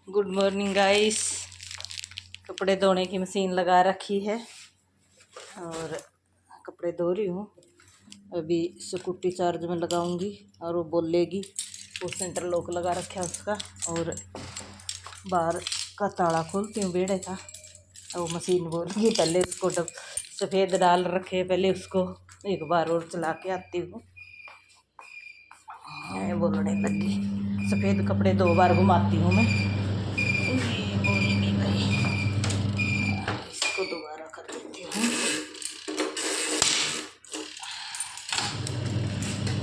Good morning guys. कपड़े धोने की मशीन लगा रखी है और कपड़े धो रही हूँ। अभी स्कूटी चार्ज में लगाऊंगी और वो बोलेगी। वो सेंटर लॉक लगा रखा है उसका और बाहर का ताला खोलती हूँ बेड़े का। वो मशीन बोलेगी पहले उसको सफ़ेद डाल रखे, पहले उसको एक बार और चला के आती हूँ। बोलने लगी सफ़ेद कपड़े 2 बार घुमाती हूँ मैं। बोलेगी भाई, इसको दोबारा कर देती हूँ।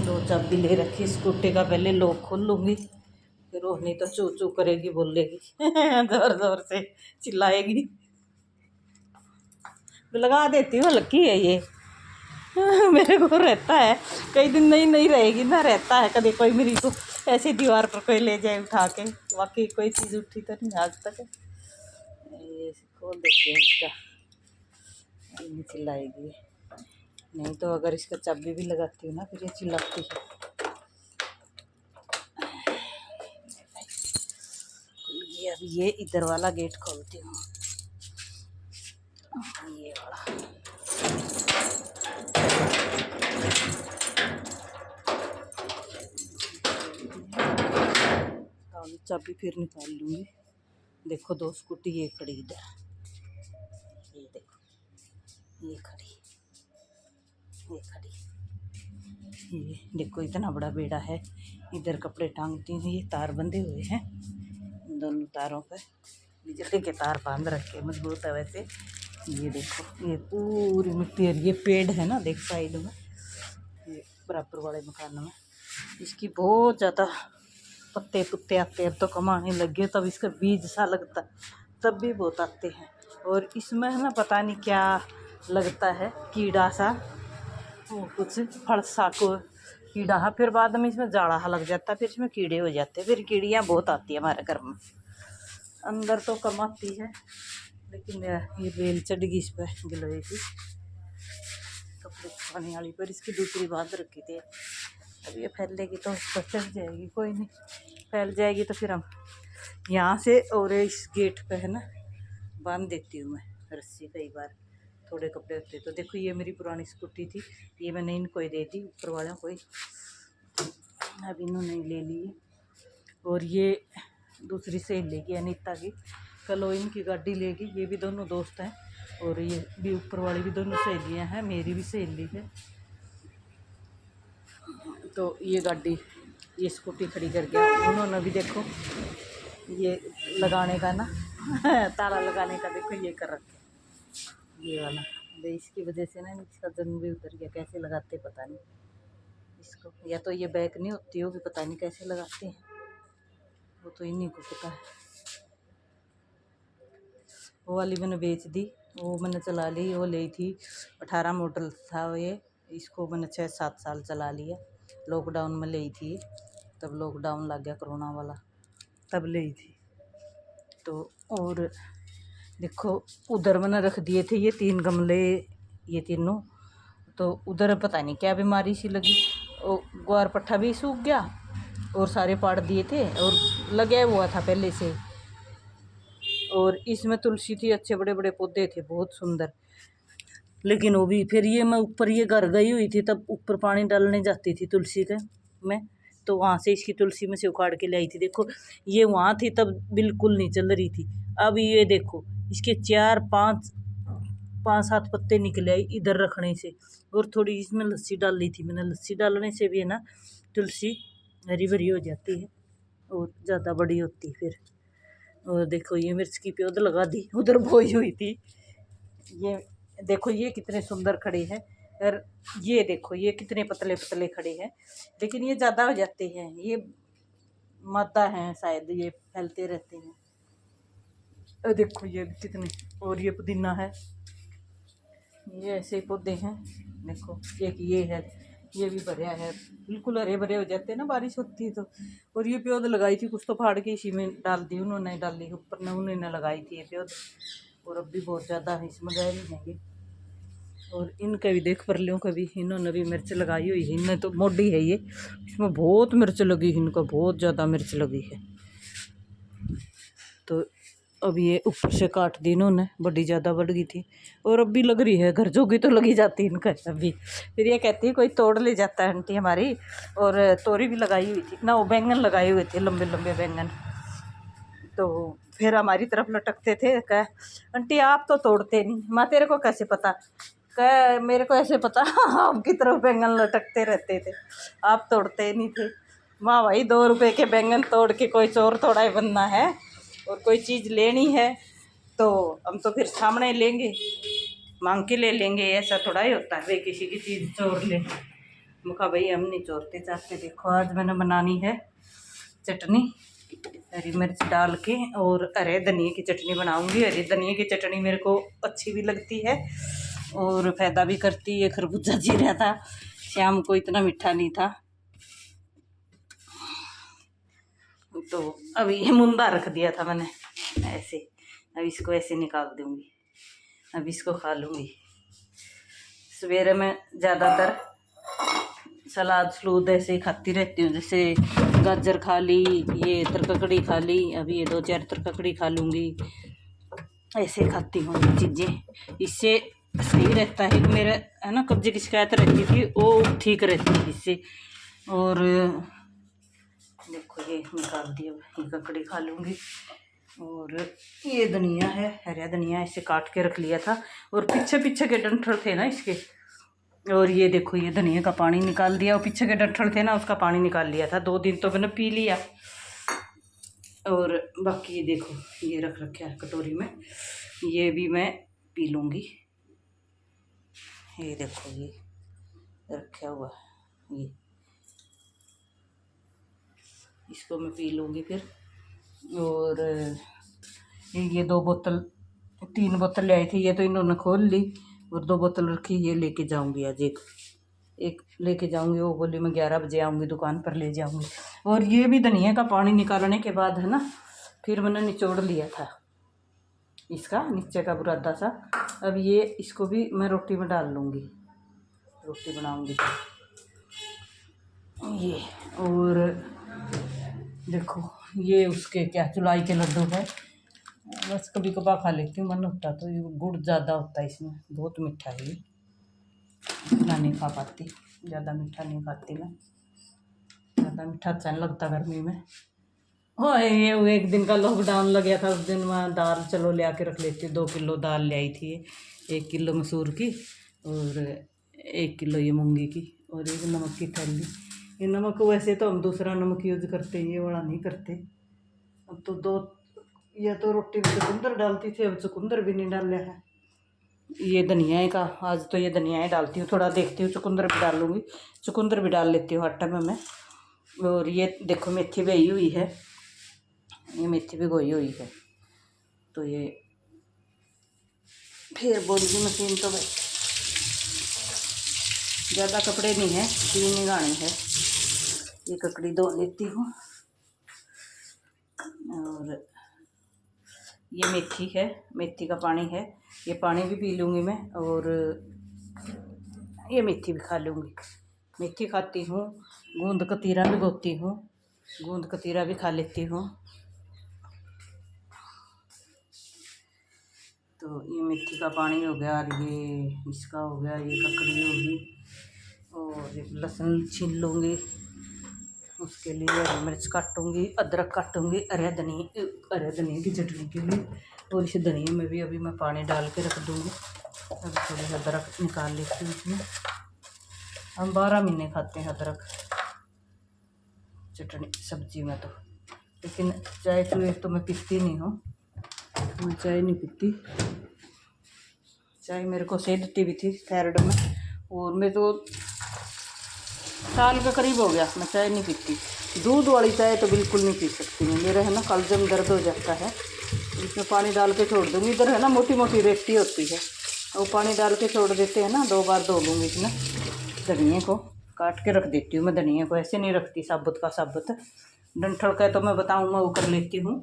2 चाबी ले रखी स्कूटी का, पहले लॉक खोल लूँगी फिर वो नहीं तो चू चू करेगी, बोलेगी ज़ोर ज़ोर से चिल्लाएगी। लगा देती हूँ, लकी है ये मेरे को रहता है, कई दिन नहीं रहेगी ना, रहता है। कभी कोई मेरी को ऐसे दीवार पर कोई ले जाए उठा के, बाकी कोई चीज़ उठी तो नहीं आज तक। ये खोल देती हूँ इसका, नहीं चिल्लाएगी। नहीं तो अगर इसका चाबी भी लगाती हूँ ना फिर ये चिल्लाती है। अब ये इधर वाला गेट खोलती हूँ, ये वाला। चाबी फिर निकाल लूँगी। देखो 2 स्कूटी ये खड़ी इधर, ये देखो ये खड़ी, ये देखो इतना बड़ा बेड़ा है। इधर कपड़े टांगती हूँ, ये तार बंधे हुए हैं दोनों तारों पर, बिजली के तार बांध रखे, मजबूत है वैसे। ये देखो ये पूरी मिट्टी, ये पेड़ है ना, देख साइड में, ये बराबर वाले मकान में इसकी बहुत ज़्यादा पत्ते पुत्ते आते हैं। अब तो कमाने लगे, तब इसका बीज सा लगता तब भी बहुत आते हैं। और इसमें है ना पता नहीं क्या लगता है, कीड़ा सा, वो कुछ फड़सा को कीड़ा है। फिर बाद में इसमें जाड़ा लग जाता है, फिर इसमें कीड़े हो जाते हैं, फिर कीड़ियाँ बहुत आती है हमारे घर में। अंदर तो कम आती है, लेकिन ये बेल चढ़ गई इस पर गिलोय की, कपड़े सुखाने वाली पर इसकी दूसरी बांध रखी थी। अब ये फैलेगी तो उस पर चढ़ जाएगी, कोई नहीं, फैल जाएगी तो फिर हम यहाँ से और इस गेट पे है ना बांध देती हूँ मैं रस्सी। कई बार थोड़े कपड़े होते तो देखो, ये मेरी पुरानी स्कूटी थी, ये मैंने इनको ही दे दी, ऊपर वाला कोई, अब इन्होंने ले ली। और ये दूसरी सहेली लेगी अनीता की, कल वो इनकी गाड़ी लेगी। ये भी दोनों दोस्त हैं और ये भी ऊपर वाली भी दोनों सहेलियाँ हैं, मेरी भी सहेली है। तो ये गाड़ी, ये स्कूटी खड़ी करके उन्होंने भी देखो ये लगाने का ना ताला लगाने का, देखो ये कर रखे ये वाला। इसकी वजह से ना इसका जन्म भी उतर गया, कैसे लगाते पता नहीं इसको, या तो ये बैक नहीं होती होगी, पता नहीं कैसे लगाते हैं, वो तो इन्हीं को पता है। वो वाली मैंने बेच दी, वो मैंने चला ली, वो ली थी 18 मॉडल था वो, ये इसको मैंने 6-7 साल चला लिया। लॉकडाउन में ली थी, तब लॉकडाउन लग गया कोरोना वाला, तब ली थी। तो और देखो उधर मैंने रख दिए थे ये 3 गमले, ये तीनों, तो उधर पता नहीं क्या बीमारी सी लगी, और ग्वार पट्ठा भी सूख गया और सारे पाड़ दिए थे और लगे हुआ था पहले से। और इसमें तुलसी थी, अच्छे बड़े बड़े पौधे थे बहुत सुंदर, लेकिन वो भी फिर ये मैं ऊपर ये घर गई हुई थी, तब ऊपर पानी डालने जाती थी तुलसी के में, तो वहाँ से इसकी तुलसी में से उखाड़ के लाई थी। देखो ये वहाँ थी तब बिल्कुल नहीं चल रही थी, अब ये देखो इसके 4-5-7 पत्ते निकले आई इधर रखने से। और थोड़ी इसमें लस्सी डाल ली थी मैंने, लस्सी डालने से भी है ना तुलसी हरी भरी हो जाती है और ज़्यादा बड़ी होती फिर। और देखो ये मिर्च की पौध लगा दी, उधर बोई हुई थी। ये देखो ये कितने सुंदर खड़े हैं, और ये देखो ये कितने पतले पतले खड़े हैं, लेकिन ये ज़्यादा हो जाते हैं, ये मादा हैं शायद, ये फैलते रहते हैं। देखो ये कितने, और ये पुदीना है, ये ऐसे पौधे हैं। देखो एक ये है, ये भी भरिया है, बिल्कुल हरे भरे हो जाते हैं ना बारिश होती है तो। और ये पौध लगाई थी कुछ तो फाड़ के इसी में डाल दी, उन्होंने डाली ऊपर, उन्होंने लगाई थी ये पौध, और अब भी बहुत ज़्यादा है इसमें, गए नहीं है ये। और इनके भी देख पर लियो, कभी इन्होंने भी मिर्च लगाई हुई है, इनने तो मोटी है ये, इसमें बहुत मिर्च लगी है, इनको बहुत ज़्यादा मिर्च लगी है। तो अब ये ऊपर से काट दी इन्होंने, बड़ी ज़्यादा बढ़ गई थी और अब भी लग रही है, घर जोगी तो लगी जाती इनका अभी। फिर ये कहती है कोई तोड़ ले जाता है आंटी हमारी। और तोरी भी लगाई हुई थी ना, वो बैंगन लगाए हुए थे, लंबे लंबे बैंगन, तो फिर हमारी तरफ लटकते थे। कह आंटी आप तो तोड़ते नहीं। माँ तेरे को कैसे पता? कह मेरे को ऐसे पता आपकी तरफ बैंगन लटकते रहते थे, आप तोड़ते नहीं थे। माँ भाई 2 रुपए के बैंगन तोड़ के कोई चोर थोड़ा ही बनना है, और कोई चीज़ लेनी है तो हम तो फिर सामने लेंगे, मांग के ले लेंगे, ऐसा थोड़ा ही होता है भाई किसी की चीज़ चोर ले। मुखा भाई हम नहीं चोरते चाहते। देखो आज मैंने बनानी है चटनी, हरी मिर्च डाल के और हरे धनिए की चटनी बनाऊंगी। हरी धनिए की चटनी मेरे को अच्छी भी लगती है और फ़ायदा भी करती है। खरबूजा जीरा था, शाम को इतना मीठा नहीं था, तो अभी ये मुंदा रख दिया था मैंने ऐसे। अब इसको ऐसे निकाल दूंगी, अब इसको खा लूँगी। सवेरे में ज़्यादातर सलाद सलूद ऐसे ही खाती रहती हूँ, जैसे गाजर खा ली, ये तरककड़ी खा ली, अभी ये 2-4 तरककड़ी खा लूँगी, ऐसे खाती हूँ ये चीज़ें। इससे सही रहता है, मेरा है ना कब्जे की शिकायत रहती थी वो ठीक रहती है इससे। और देखो ये निकाल दिया, ये ककड़ी खा लूँगी। और ये धनिया है, हरा धनिया, इसे काट के रख लिया था और पीछे पीछे के डंठल थे ना इसके। और ये देखो ये धनिया का पानी निकाल दिया, और पीछे के डंठल थे ना उसका पानी निकाल लिया था। 2 दिन तो मैंने पी लिया। और बाकी ये देखो ये रख रखा है कटोरी में, ये भी मैं पी लूँगी। ये देखो ये रखा हुआ ये, इसको मैं पी लूँगी फिर। और ये 2 बोतल 3 बोतल ले आई थी, ये तो इन्होंने खोल ली, और 2 बोतल रखी, ये लेके जाऊंगी आज। एक लेके जाऊंगी, वो बोली मैं 11 बजे आऊँगी दुकान पर ले जाऊंगी। और ये भी धनिया का पानी निकालने के बाद है ना, फिर मैंने निचोड़ लिया था इसका नीचे का बुरादा सा। अब ये इसको भी मैं रोटी में डाल लूँगी, रोटी बनाऊँगी ये। और देखो ये उसके क्या चुलाई के लड्डू है, बस कभी कभार खा लेती हूँ, मन होता तो। ये गुड़ ज़्यादा होता है इसमें, बहुत मीठा है ये, इतना नहीं खा पाती, ज़्यादा मीठा नहीं खाती मैं, ज़्यादा मीठा अच्छा नहीं लगता गर्मी में। हाँ ये एक दिन का लॉकडाउन लग गया था, उस दिन मैं दाल चलो ले आके रख लेती हूँ। 2 किलो दाल ले आई थी, 1 किलो मसूर की और 1 किलो ये मूंगी की, और एक नमक की थैली। ये नमक वैसे तो हम दूसरा नमक यूज करते हैं, ये वाला नहीं करते। अब तो 2 या तो रोटी में चुकंदर डालती थी, अब चुकंदर भी नहीं डाल है। ये धनिया का आज तो ये धनिया डालती हूँ, थोड़ा देखती हूँ चुकंदर भी डाल लूँगी, चुकंदर भी डाल लेती हूँ आटा में मैं। और ये देखो मेथी भिगोई हुई है, ये मेथी भिगोई हुई है, तो ये फिर बोलगी मशीन तो भाई ज़्यादा कपड़े नहीं है, 3 निगानी है। ये ककड़ी धो लेती हूँ। और ये मेथी है, मेथी का पानी है, ये पानी भी पी लूँगी मैं। और ये मेथी भी खा लूँगी, मेथी खाती हूँ। गूंद कतीरा भिगोती हूँ, गूंद कतीरा भी खा लेती हूँ। तो ये मेथी का पानी हो गया, और ये इसका हो गया, ये ककड़ी होगी। और ये लहसुन छील लूँगी, उसके लिए हरी मिर्च काटूँगी, अदरक काटूँगी हरे धनिया की चटनी के लिए। और इस धनिया में भी अभी मैं पानी डाल के रख दूँगी। अभी थोड़ी अदरक निकाल लेती हूँ इसमें, हम 12 महीने खाते हैं अदरक चटनी सब्जी में तो। लेकिन चाय तो मैं पीती नहीं हूँ, मैं चाय नहीं पीती। चाय मेरे को सेहती भी थी थायराइड में, और मैं तो साल का करीब हो गया मैं चाय नहीं पीती। दूध वाली चाय तो बिल्कुल नहीं पी सकती मैं, मेरा है ना कलजम दर्द हो जाता है। इसमें पानी डाल के छोड़ दूँगी, इधर है ना मोटी मोटी रेती होती है, वो पानी डाल के छोड़ देते हैं ना। 2 बार धो लूँगी इसमें। धनिए को काट के रख देती हूँ मैं, धनिया को ऐसे नहीं रखती साबुत का साबुत। डंठल का तो मैं बताऊँ मैं वो कर लेती हूँ।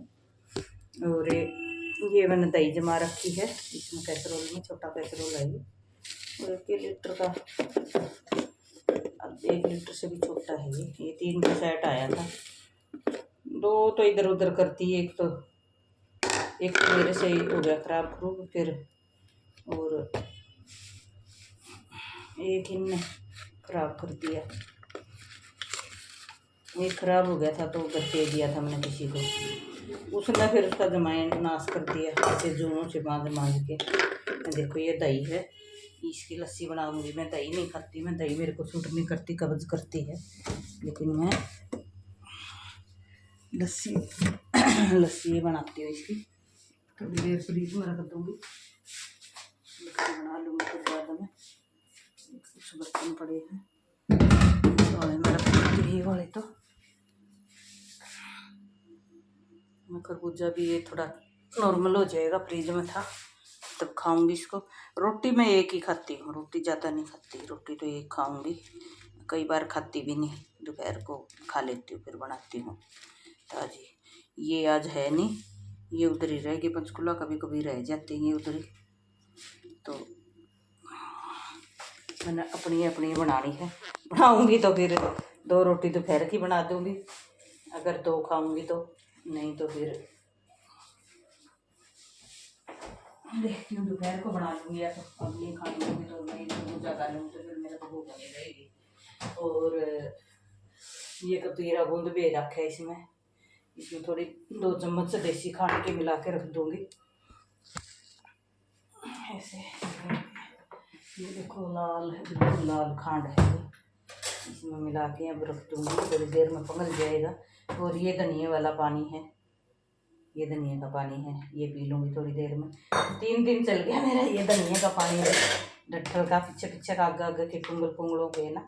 और ये मैंने दही जमा रखी है, इसमें कैसरोल में, छोटा कैसरोल है ये, और 1 लीटर का, अब 1 लीटर से भी छोटा है ये 3 का सेट आया था। 2 तो इधर उधर करती है, एक तो एक तो मेरे से ही हो गया ख़राब खरूब फिर, और एक इनने ख़राब कर दिया। एक ख़राब हो गया था तो घर दे दिया था मैंने किसी को, उसने फिर उसका जमाइन नाश कर दिया ऐसे जूनों से बांध के। देखो ये दही है, इसकी लस्सी बनाऊंगी मैं। दही नहीं खाती मैं, दही मेरे को सूट नहीं करती, कब्ज करती है। लेकिन मैं लस्सी लस्सी बनाती हूँ इसकी। थोड़ी देर फ्रीज में रख दूँगी, लस्सी बना लूँगी। फिर बाद में कुछ बर्तन पड़े हैं तो मेरा ये वाले तो मैं खरबूजा भी ये थोड़ा नॉर्मल हो जाएगा, फ्रिज में था तब खाऊंगी इसको। रोटी मैं एक ही खाती हूँ, रोटी ज़्यादा नहीं खाती, रोटी तो एक खाऊंगी, कई बार खाती भी नहीं, दोपहर को खा लेती हूँ फिर बनाती हूँ ताजी। ये आज है नहीं, ये उधर ही रहेगी, पंचकूला कभी कभी रह जाते हैं उधर ही। तो मैंने अपनी अपनी बनानी है, बनाऊंगी तो फिर 2 रोटी दोपहर की बना दूंगी अगर 2 खाऊंगी तो, नहीं तो फिर देखती हूँ दोपहर को बना लूँगी, या तो अब नहीं खा लूँगी तो मैं पूजा कर लूँगी तो फिर मेरे को भूख नहीं रहेगी। और ये कतीरा बूंद भी रखा है इसमें थोड़ी 2 चम्मच देसी खांड के मिला के रख दूँगी ऐसे। ये देखो लाल है, बिल्कुल लाल खांड है, इसमें मिला के अब रख दूँगी, थोड़ी देर में पकल जाएगा। और ये धनिया वाला पानी है, ये धनिया का पानी है, ये पी लूँगी थोड़ी देर में। 3 दिन चल गया मेरा ये धनिया का पानी, डॉक्टर का पीछे पीछे आगे आगे के पुंगलों पे ना।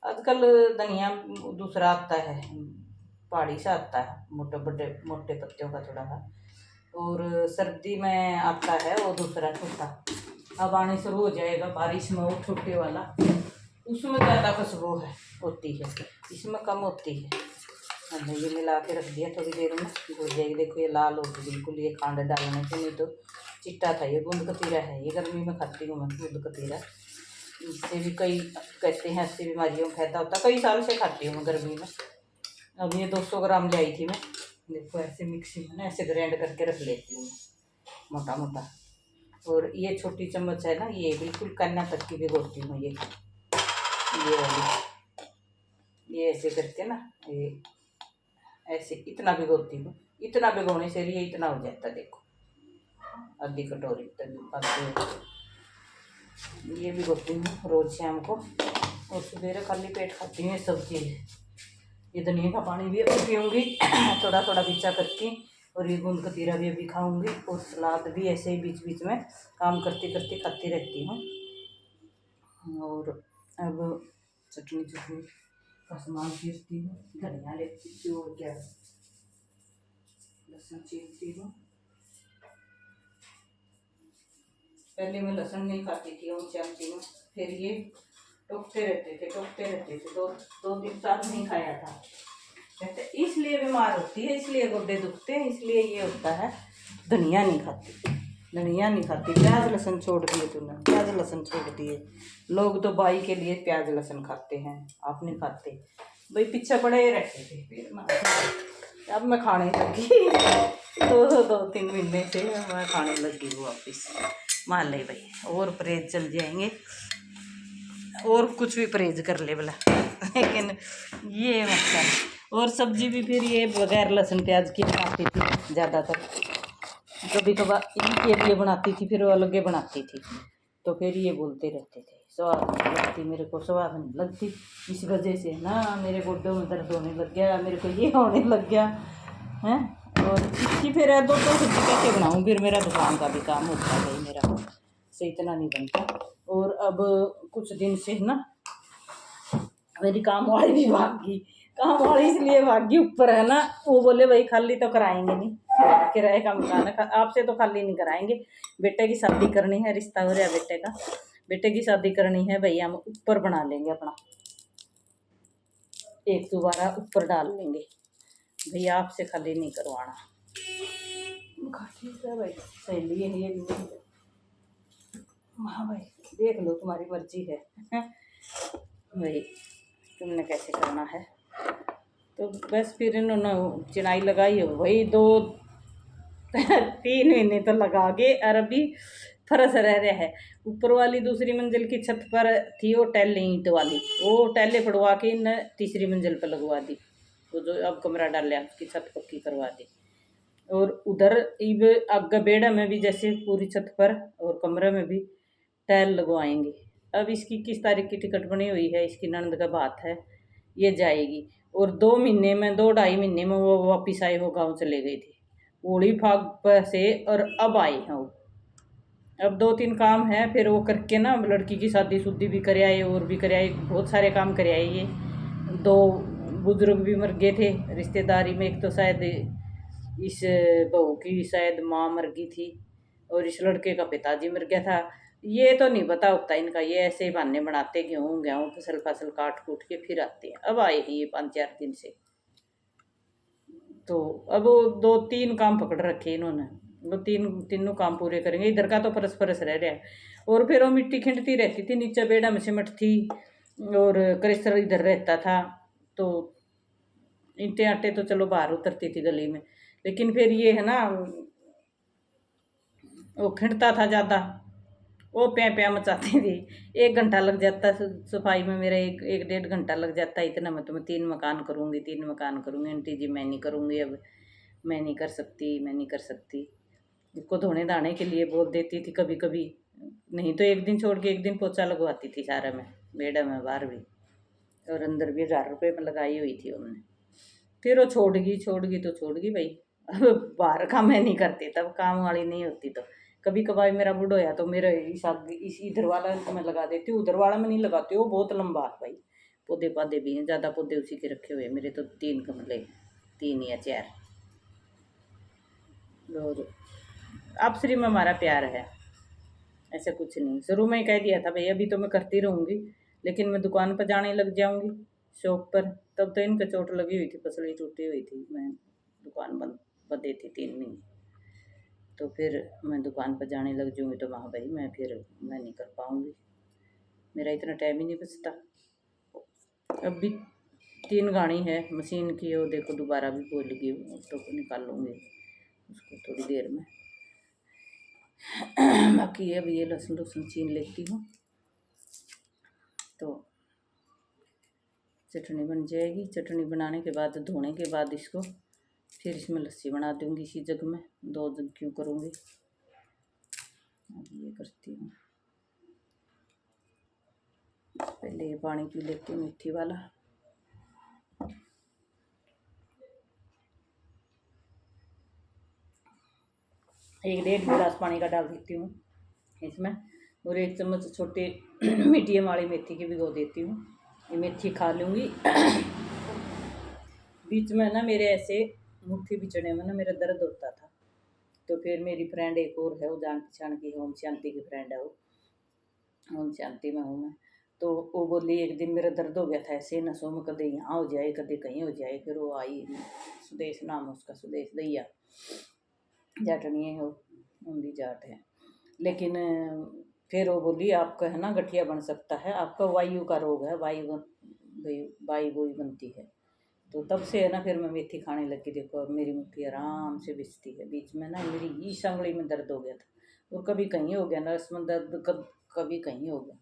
आजकल धनिया दूसरा आता है, पहाड़ी से आता है, मोटे पत्तियों का थोड़ा सा, और सर्दी में आता है वो दूसरा छोटा। अब आने शुरू हो जाएगा बारिश में वो छोटे वाला, उसमें ज़्यादा खुशबू होती है, इसमें कम होती है। ये मिला के रख दिया, थोड़ी देर में हो जाएगी। देखो ये लाल हो गई बिल्कुल, ये खांड डालने से, नहीं तो चिट्टा था। ये गूंद कतीरा है, ये गर्मी में खाती हूँ मैं गूंद कतीरा। इससे भी कई कहते हैं ऐसी बीमारियों में फायदा होता है, कई साल से खाती हूँ मैं गर्मी में। अब ये 200 ग्राम लाई थी मैं, देखो ऐसे मिक्सी में ना ऐसे ग्राइंड करके रख लेती हूँ मोटा मोटा। और ये छोटी चम्मच है ना, ये बिल्कुल कन्ना तक की भिगोती हूँ, ये वाली, ये ऐसे करके ना, ये ऐसे इतना भिगोती हूँ। इतना भिगोने से ये इतना हो जाता है, देखो आधी कटोरी तक ये भिगोती हूँ रोज़ शाम को, और सवेरे खाली पेट खाती हूँ ये सब चीज़। ये धनिया का पानी भी अभी पीऊँगी थोड़ा थोड़ा पीछा करके, और ये गूंद कतीरा भी अभी खाऊँगी, और सलाद भी ऐसे ही बीच बीच में काम करते करते खाती रहती हूँ। और अब चटनी का सामान चीरती हूँ, धनिया लेती हूँ और क्या लहसुन चीरती हूँ। पहले मैं लहसुन नहीं खाती थी उन चामची में, फिर ये टोकते रहते थे, दो दिन साथ नहीं खाया था, कहते इसलिए बीमार होती है, इसलिए गोड्डे दुखते हैं, इसलिए ये होता है। धनिया नहीं खाती, प्याज लहसुन छोड़ दिए तूने, प्याज लहसुन छोड़ दिए। लोग तो बाई के लिए प्याज लहसुन खाते हैं, आप नहीं खाते भाई, पीछे पड़े रहते थे। फिर अब मैं खाने लगी, 2-3 महीने से मैं खाने लगी हूँ वापिस। मान ले भाई, और परहेज चल जाएंगे, और कुछ भी परहेज कर ले बोला लेकिन ये मत कर। और सब्जी भी फिर ये बगैर लहसुन प्याज की बनाती थी ज़्यादातर, कभी कभार इनके लिए बनाती थी, फिर वो अलग बनाती थी, तो फिर ये बोलते रहते थे स्वाद नहीं लगती, मेरे को स्वाद नहीं लगती। इस वजह से ना मेरे गोड्डों में दर्द होने लग गया, मेरे को ये होने लग गया हैं। और इसकी फिर 2 सब्जी कैसे बनाऊँ, फिर मेरा दुकान का भी काम होता है मेरा से इतना नहीं बनता। और अब कुछ दिन से ना मेरी काम वाली भी भाग गई, काम वाली इसलिए भाग गई ऊपर है ना, वो बोले भाई खाली तो कराएंगे नहीं, किराए का मकान है, आपसे तो खाली नहीं कराएंगे, बेटे की शादी करनी है, रिश्ता हो रहा है बेटे की शादी करनी है भैया, हम ऊपर बना लेंगे अपना, एक दोबारा ऊपर डाल लेंगे भैया, आपसे खाली नहीं करवाना। ठीक है भाई, सहेली है ये भी, हाँ भाई देख लो तुम्हारी मर्जी है भाई, तुमने कैसे करना है। तो बस फिर इन्होंने चिनाई लगाई हो भाई, 3 महीने तो लगा के, और अभी फर्श रह रहा है। ऊपर वाली दूसरी मंजिल की छत पर थी वो टैल ईंट वाली, वो टैले पड़वा के इन तीसरी मंजिल पर लगवा दी। वो जो अब कमरा डाला उसकी छत पक्की करवा दी। और उधर इब आगे बेड़ा में भी जैसे पूरी छत पर और कमरे में भी टाइल लगवाएंगे। अब इसकी किस तारीख की टिकट बनी हुई है, इसकी ननद का बात है, ये जाएगी। और 2 महीने में, 2 ढाई महीने में वो वापिस आए, वो गाँव चले गए थे होली फाग पर से, और अब आए हैं वो। अब 2-3 काम है, फिर वो करके ना लड़की की शादी शुद्धि भी कर आए, और भी कर आए, बहुत सारे काम कर आए। ये 2 बुजुर्ग भी मर गए थे रिश्तेदारी में। एक तो शायद इस बहू की शायद माँ मर गई थी, और इस लड़के का पिताजी मर गया था। ये तो नहीं पता होता इनका, ये ऐसे ही बहाने बनाते, गेहूँ गेहूँ फसल काट कूट के फिर आते हैं। अब आए हैं ये 5-4 दिन से। तो अब वो 2-3 काम पकड़ रखे इन्होंने, वो तीनों काम पूरे करेंगे। इधर का तो परस रह रहा है, और फिर वो मिट्टी खिंडती रहती थी नीचे, बेड़ा में सिमट थी, और क्रेशर इधर रहता था। तो ईंटे आटे तो चलो बाहर उतरती थी गली में, लेकिन फिर ये है ना, वो खिंडता था ज़्यादा, वो प्या मचाती थी। 1 घंटा लग जाता सफाई में मेरा, 1-1.5 घंटा लग जाता। इतना मैं 3 मकान करूँगी, 3 मकान करूँगी। आंटी जी मैं नहीं करूँगी अब, मैं नहीं कर सकती, मैं नहीं कर सकती। इसको धोने धाने के लिए बोल देती थी कभी कभी, नहीं तो एक दिन छोड़ के एक दिन पोछा लगवाती थी सारा में, बेड़ा में बाहर भी, और अंदर भी 1000 रुपये में लगाई हुई थी हमने। फिर वो छोड़ गई तो छोड़ गई भाई। अब बाहर का मैं नहीं करती, तब काम वाली नहीं होती। तो कभी कभार मेरा मूड होया तो मेरा इस इधर वाला मैं लगा देती हूँ, उधर वाला मैं नहीं लगाती, वो बहुत लंबा है भाई। पौधे पाधे भी हैं, ज़्यादा पौधे उसी के रखे हुए हैं मेरे तो, 3 गमले, 3 या 4। और आपसी में हमारा प्यार है, ऐसा कुछ नहीं। शुरू में ही कह दिया था भाई अभी तो मैं करती रहूँगी, लेकिन मैं दुकान पर जाने लग जाऊँगी, शॉप पर। तब तो इनका चोट लगी हुई थी, पसली टूटी हुई थी, मैं दुकान बंद बंदी थी 3 महीने। तो फिर मैं दुकान पर जाने लग जाऊँगी तो वहाँ भाई मैं नहीं कर पाऊँगी, मेरा इतना टाइम ही नहीं बचता। अब भी 3 गाड़ी है मशीन की, वो देखो दोबारा भी बोल गई, तो निकाल लूँगी उसको थोड़ी देर में। बाकी अब ये लहसुन लहसुन छीन लेती हूँ, तो चटनी बन जाएगी। चटनी बनाने के बाद, धोने के बाद इसको फिर इसमें लस्सी बना दूँगी इसी जग में, 2 जग क्यों करूँगी। अब ये करती हूँ, पहले ये पानी पी लेती हूँ मीठी वाला। एक 1.5 गिलास पानी का डाल देती हूँ इसमें, और 1 चम्मच छोटे मीडियम वाली मेथी की भिगो देती हूँ। ये मेथी खा लूँगी। बीच में ना मेरे ऐसे मुट्ठी बिचड़े में ना मेरा दर्द होता था, तो फिर मेरी फ्रेंड एक और है, वो जान पहचान की, ओम शांति की फ्रेंड है वो, ओम शांति में हूँ मैं। तो वो बोली एक दिन मेरा दर्द हो गया था ऐसे नसों में, कदे यहाँ हो जाए कदे कहीं हो जाए। फिर वो आई, सुदेश नाम है उसका, सुदेश दैया, जाटनी है वो, उनकी जाट है। लेकिन फिर वो बोली आपका है ना गठिया बन सकता है, आपका वायु का रोग है, वायु वही बनती है। तो तब से है ना फिर मैं मेथी खाने लगी। देखो अब मेरी मुट्ठी आराम से बिछती है। बीच में ना मेरी ई सांगड़ी में दर्द हो गया था, और कभी कहीं हो गया, नर्स में दर्द कभी कहीं हो गया।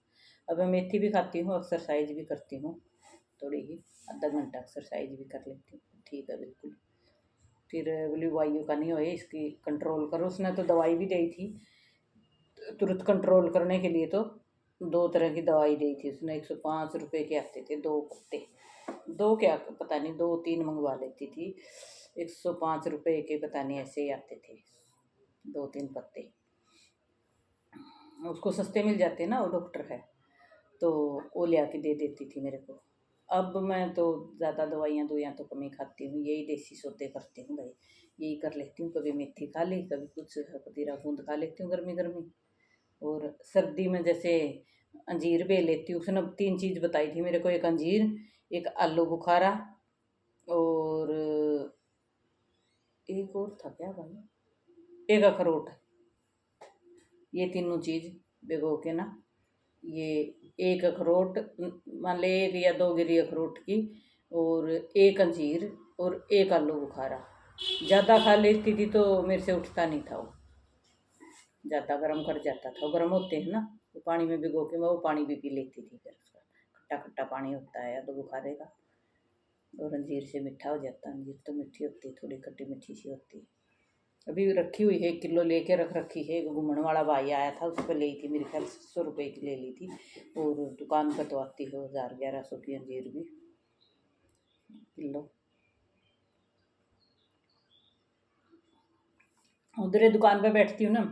अब मैं मेथी भी खाती हूँ, एक्सरसाइज भी करती हूँ थोड़ी ही, आधा घंटा एक्सरसाइज भी कर लेती हूँ, ठीक है बिल्कुल। फिर बोली वायु का नहीं हो, इसकी कंट्रोल करो। उसने तो दवाई भी दी थी तुरंत कंट्रोल करने के लिए, तो 2 तरह की दवाई दी थी उसने। 105 रुपये के आते थे 2 पत्ते, 2 क्या पता नहीं, 2-3 मंगवा लेती थी। 105 रुपये के पता नहीं ऐसे ही आते थे 2-3 पत्ते, उसको सस्ते मिल जाते ना, वो डॉक्टर है, तो वो ले आके दे देती थी मेरे को। अब मैं तो ज़्यादा दवाइयाँ तो कम ही खाती हूँ, यही देसी सौदे करती हूँ भाई, यही कर लेती हूँ। कभी मेथी खा ली, कभी कुछ पतीरा बूंद खा लेती हूँ गर्मी गर्मी। और सर्दी में जैसे अंजीर बे लेती हूँ। उसने 3 चीज़ बताई थी मेरे को, एक अंजीर, एक आलू बुखारा, और एक और था क्या भाई, एक अखरोट। ये तीनों चीज़ भिगो के ना, ये एक अखरोट मान ले, 1 या 2 गिरी अखरोट की, और एक अंजीर, और एक आलू बुखारा, ज़्यादा खा लेती थी तो मेरे से उठता नहीं था वो, ज़्यादा गर्म कर जाता था। गर्म होते हैं ना, तो पानी में भिगो के मैं वो पानी भी पी लेती थी। फिर उसका खट्टा खट्टा पानी होता है या तो बुखारेगा, और अंजीर से मीठा हो जाता है। अंजीर तो मीठी होती है, थोड़ी खट्टी मीठी सी होती है। अभी रखी हुई है, 1 किलो लेके रख रखी है। घूमन वाला भाई आया था, उस पर ली थी, मेरे ख्याल 100 रुपये की ले ली थी। और दुकान पर तो आती है 1000-1100 की अंजीर भी किलो। उधर दुकान पे बैठती हूँ ना,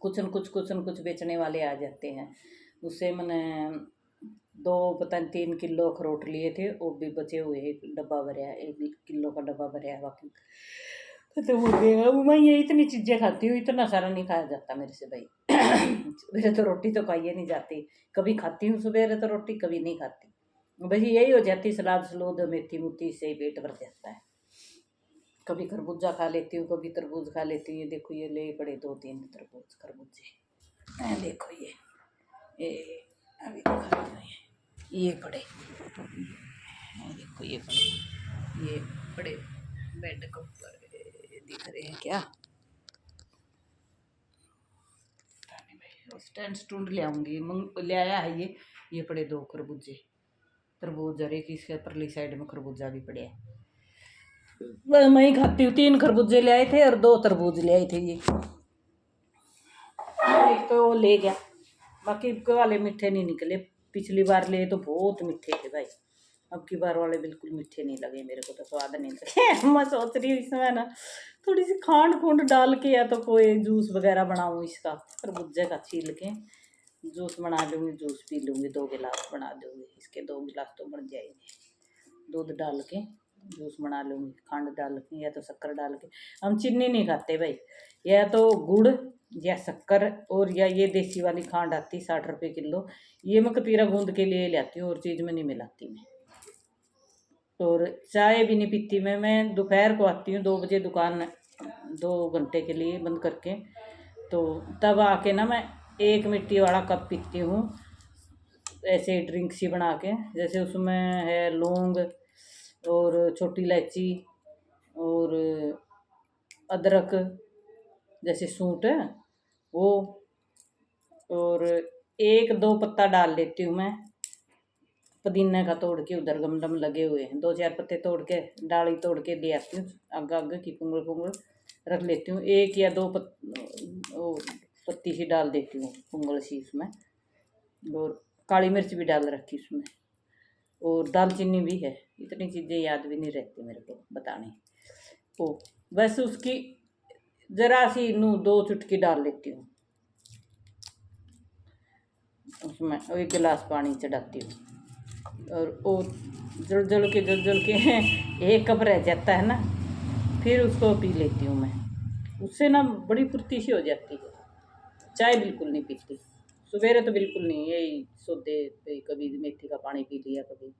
कुछ न कुछ बेचने वाले आ जाते हैं। उससे मैंने 2 पता नहीं 3 किलो अखरोट लिए थे, वो भी बचे हुए, एक डब्बा भरा है, 1 किलो का डब्बा भरा है, बाकी खत्म हो गया। अब मैं ये इतनी चीज़ें खाती हूँ, इतना सारा नहीं खाया जाता मेरे से भाई। मेरे तो रोटी तो खाई नहीं जाती। कभी खाती हूँ सवेरे तो रोटी, कभी नहीं खाती। बस यही हो जाती, सलाद सलूद मेथी मुथी से ही पेट भर जाता है। कभी खरबूजा खा लेती हूँ, कभी तरबूज खा लेती हूँ। ये देखो ये ले पड़े 2-3 तरबूज खरबूजे, देखो ये अभी तो खा रही हूँ। ये पड़े, देखो ये पड़े बेड के ऊपर, दिख रहे हैं क्या? स्टैंड स्टूंड ले आऊँगी, ले आया है ये पड़े 2 खरबूजे तरबूज, और एक इसके परली साइड में खरबूजा भी पड़े हैं। मैं ही खाती हूँ। 3 खरबूजे ले आए थे और 2 तरबूज ले आए थे। ये एक तो ले गया, बाकी वाले मीठे नहीं निकले। पिछली बार ले तो बहुत मीठे थे भाई, अब की बार वाले बिल्कुल मीठे नहीं लगे मेरे को, तो स्वाद नहीं लगे। मैं सोच रही हूँ इसमें ना थोड़ी सी खांड खूंड डाल के या तो कोई जूस वगैरह बनाऊँ इसका, खरबूजे का छील के जूस बना लूँगी, जूस पी लूँगी। 2 गिलास बना दूँगी इसके, 2 गिलास तो बन जाएंगे। दूध डाल के जूस बना लूँगी, खंड डाल के या तो शक्कर डाल के। हम चीनी नहीं खाते भाई, या तो गुड़ या शक्कर, और या ये देसी वाली खांड आती 60 रुपये किलो, ये मैं कतीरा गूंद के लिए ले आती हूँ, और चीज़ में नहीं मिलाती मैं। और चाय भी नहीं पीती मैं दोपहर को आती हूँ 2 बजे दुकान 2 घंटे के लिए बंद करके, तो तब आके ना मैं 1 मिट्टी वाला कप पीती हूँ, ऐसे ड्रिंक सी बना के। जैसे उसमें है लौंग और छोटी इलायची और अदरक, जैसे सूंठ है वो, और 1-2 पत्ता डाल लेती हूँ मैं पुदीने का, तोड़ के उधर गमले में लगे हुए हैं, 2-4 पत्ते तोड़ के, डाली तोड़ के ले आती हूँ, आगे की पुंगल रख लेती हूँ। 1 या 2 पत्ती सी डाल देती हूँ पुंगल सी उसमें, और काली मिर्च भी डाल रखी उसमें, और दालचीनी भी है। इतनी चीज़ें याद भी नहीं रहती मेरे को बताने ओ, बस उसकी ज़रा सी 2 चुटकी डाल लेती हूँ उसमें, 1 गिलास पानी चढ़ाती हूँ, और वो जल के 1 कप रह जाता है ना, फिर उसको पी लेती हूँ मैं। उससे ना बड़ी फुर्ती सी हो जाती है। चाय बिल्कुल नहीं पीती सवेरे, तो बिल्कुल नहीं। यही सोते पे कभी मेथी का पानी पी लिया, कभी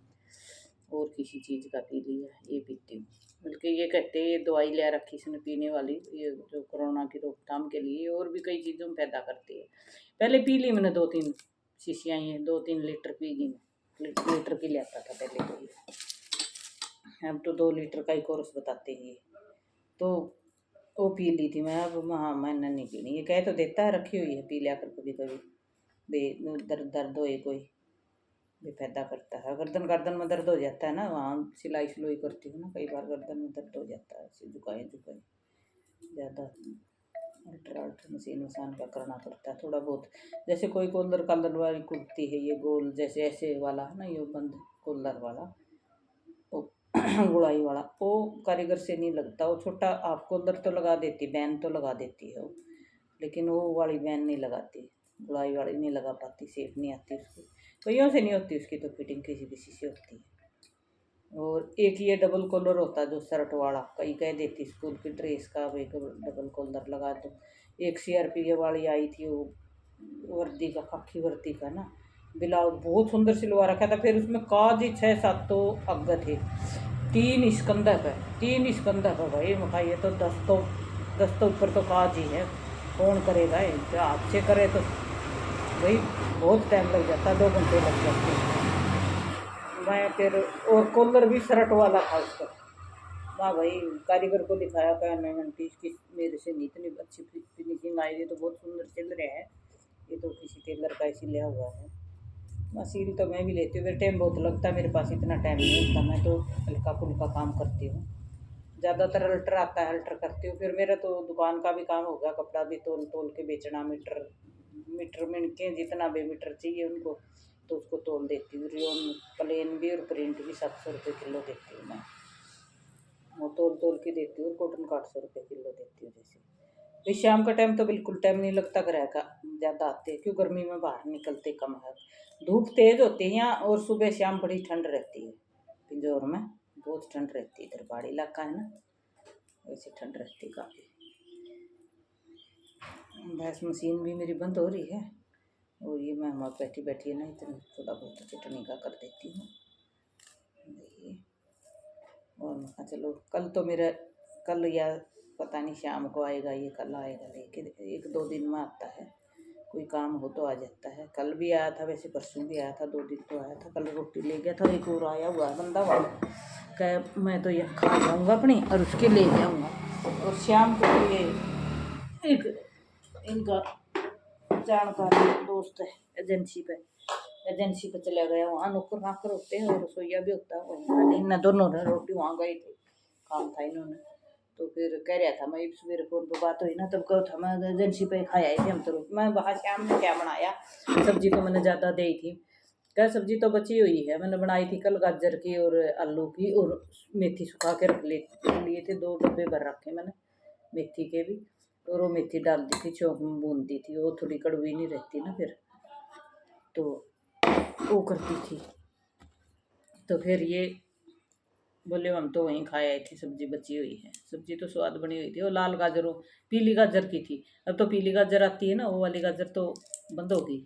और किसी चीज़ का पी लिया, ये पीती हूँ। बल्कि ये कहते हैं ये दवाई ले रखी इसने पीने वाली, ये जो कोरोना की रोकथाम के लिए, और भी कई चीज़ों में पैदा करती है। पहले पी ली मैंने 2-3 शीशियाँ, ये 2-3 लीटर पी गई मैं। लीटर की लेता था पहले तो, ये अब तो 2 लीटर का ही कोर्स बताते हैं, तो वो पी ली थी मैं। अब हाँ, मैंने नहीं पीनी, ये कह तो देता है रखी हुई है, पी लिया कर कभी कभी, दर्द होए कोई भी पैदा करता है। गर्दन में दर्द हो जाता है ना, वहाँ सिलाई करती हूँ ना, कई बार गर्दन में दर्द हो जाता है, झुकाए ज़्यादा अल्ट्रा मशीन वसान का करना पड़ता है थोड़ा बहुत। जैसे कोई कॉलर वाली कुर्ती है, ये गोल जैसे ऐसे वाला है ना, ये बंद कॉलर वाला, वो गुड़ाई वाला, वो कारीगर से नहीं लगता। वो छोटा हाफ कॉलर तो लगा देती, बैन तो लगा देती है वो, लेकिन वो वाली बैन नहीं लगाती, गुड़ाई वाली नहीं लगा पाती, सेफ नहीं आती उसकी, कईयों से नहीं होती उसकी तो फिटिंग, किसी से होती है। और एक ये डबल कॉलर होता है जो शर्ट वाला, कई कह देती स्कूल की ड्रेस का भाई डबल कॉलर लगा दो। एक CRP वाली आई थी, वो वर्दी का, खाकी वर्दी का ना, ब्लाउज बहुत सुंदर सिलवा रखा था। फिर उसमें काज ही 6-7 तो अग्ग थे, 3 स्कंदक है भाई। मैं ये तो 10 तो ऊपर तो काज ही है, कौन करेगा ये, हाथ से करे तो भाई बहुत टाइम लग जाता है, 2 घंटे लग जाते हैं। मैं फिर, और कॉलर भी शर्ट वाला था उसका, हाँ भाई, कारीगर को दिखाया क्या नहीं आंटी, इसकी मेरे से नहीं इतनी अच्छी फिनिशिंग आई है, तो बहुत सुंदर चल रहा है। ये तो किसी टेलर का इसी लिया हुआ है। मशीन तो मैं भी लेती हूँ, मेरे टाइम बहुत लगता है, मेरे पास इतना टाइम नहीं होता, मैं तो हल्का फुल्का काम करती हूँ। ज़्यादातर अल्टर आता है, अल्टर करती हूँ। फिर मेरा तो दुकान का भी काम हो गया, कपड़ा भी तोल तोल के बेचना, मीटर मीटर मिन के जितना भी मीटर चाहिए उनको, तो उसको तोल देती हूँ। रियोन प्लेन भी और प्रिंट भी 700 रुपये किलो देती हूँ मैं, वो तोल तोल के देती हूँ। और कॉटन का 800 रुपये किलो देती हूँ। जैसे फिर शाम का टाइम तो बिल्कुल टाइम नहीं लगता, ग्राहक का ज़्यादा आते हैं, क्यों गर्मी में बाहर निकलते कम है, धूप तेज़ होती है यहाँ, और सुबह शाम बड़ी ठंड रहती है। पिंजौर में बहुत ठंड रहती है, इधर पहाड़ी इलाका है ना, वैसे ठंड रहती है काफ़ी। गैस मशीन भी मेरी बंद हो रही है, और ये मैं वहाँ बैठी बैठी है ना, इतना थोड़ा बहुत चटनी का कर देती हूँ। देखिए, और मैं कहा चलो कल तो मेरा, कल या पता नहीं शाम को आएगा, ये कल आएगा लेके, 1-2 दिन में आता है। कोई काम हो तो आ जाता है। कल भी आया था, वैसे परसों भी आया था, 2 दिन तो आया था। कल रोटी ले गया था। एक और आया हुआ बंदा वाला, कह मैं तो ये खा जाऊँगा अपनी, और उसके ले जाऊँगा। और शाम को ये एक इनका जानकार दोस्त है, एजेंसी पे चला गया, वहाँ नौकर नाकर होते हैं और रसोईया भी होता है वहीं। इन दोनों ने रोटी वहाँ गए थे, काम था इन्होंने। तो फिर कह रहा था, मैं सवेरे फोन पर बात हुई ना, तब कहा था मैं एजेंसी पे खाया आई थी हम तो रोटी। मैं बाहर शाम में क्या बनाया, सब्जी तो मैंने ज़्यादा दी थी, क्या सब्जी तो बची हुई है, मैंने बनाई थी कल गाजर की और आलू की, और मेथी सुखा के रख लिए थे, 2 डब्बे भर रखे मैंने मेथी के भी, और वो मेथी डाल दी थी, चौक में भून दी थी, वो थोड़ी कड़वी नहीं रहती ना फिर, तो वो करती थी। तो फिर ये बोले हम तो वहीं खाए आए थे, सब्जी बची हुई है। सब्जी तो स्वाद बनी हुई थी, वो लाल गाजर, वो पीली गाजर की थी। अब तो पीली गाजर आती है ना, वो वाली गाजर तो बंद हो गई,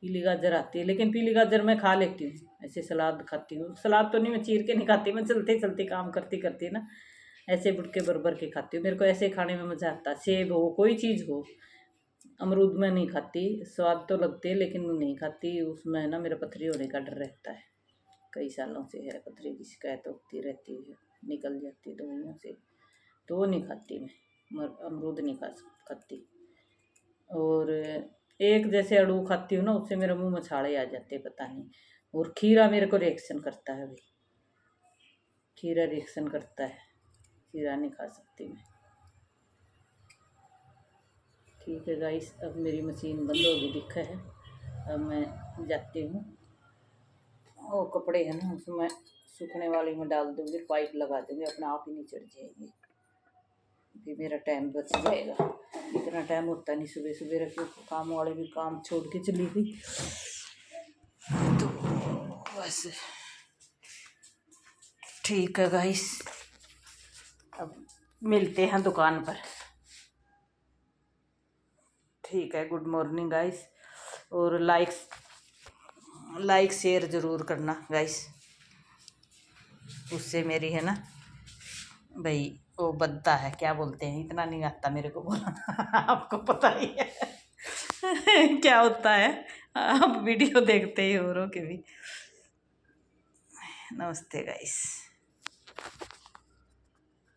पीली गाजर आती है। लेकिन पीली गाजर मैं खा लेती हूँ, ऐसे सलाद खाती हूँ। सलाद तो नहीं, मैं चीर के नहीं खाती, मैं चलते चलते काम करती करती ना, ऐसे बुटके भर भर के खाती हूँ। मेरे को ऐसे खाने में मज़ा आता है। सेब हो, कोई चीज़ हो, अमरूद में नहीं खाती, स्वाद तो लगते हैं लेकिन नहीं खाती, उसमें ना मेरा पथरी होने का डर रहता है। कई सालों से है, पथरी की शिकायत होती रहती है, निकल जाती दवाइयों से, तो वो नहीं खाती मैं, अमरूद नहीं खाती। और एक जैसे अड़ू खाती हूँ ना, उससे मेरे मुंह में छाले आ जाते, पता नहीं। और खीरा मेरे को रिएक्शन करता है भाई, खीरा रिएक्शन करता है, खीरा नहीं खा सकती मैं। ठीक है गाइस, अब मेरी मशीन बंद हो गई दिखा है, अब मैं जाती हूँ। वो कपड़े हैं ना, उसमें सूखने वाली में डाल दूँगी, पाइप लगा दूँगी, अपने आप ही नहीं चढ़ जाएगी, फिर मेरा टाइम बच जाएगा। इतना टाइम होता नहीं सुबह सुबह, क्यों काम वाले भी काम छोड़ के चली गई, तो बस ठीक है गाइस, अब मिलते हैं दुकान पर। ठीक है, गुड मॉर्निंग गाइस, और लाइक शेयर ज़रूर करना गाइस, उससे मेरी है ना भाई, वो बनता है, क्या बोलते हैं, इतना नहीं आता मेरे को बोलना आपको पता ही है क्या होता है, आप वीडियो देखते ही हो के भी। नमस्ते गाइस।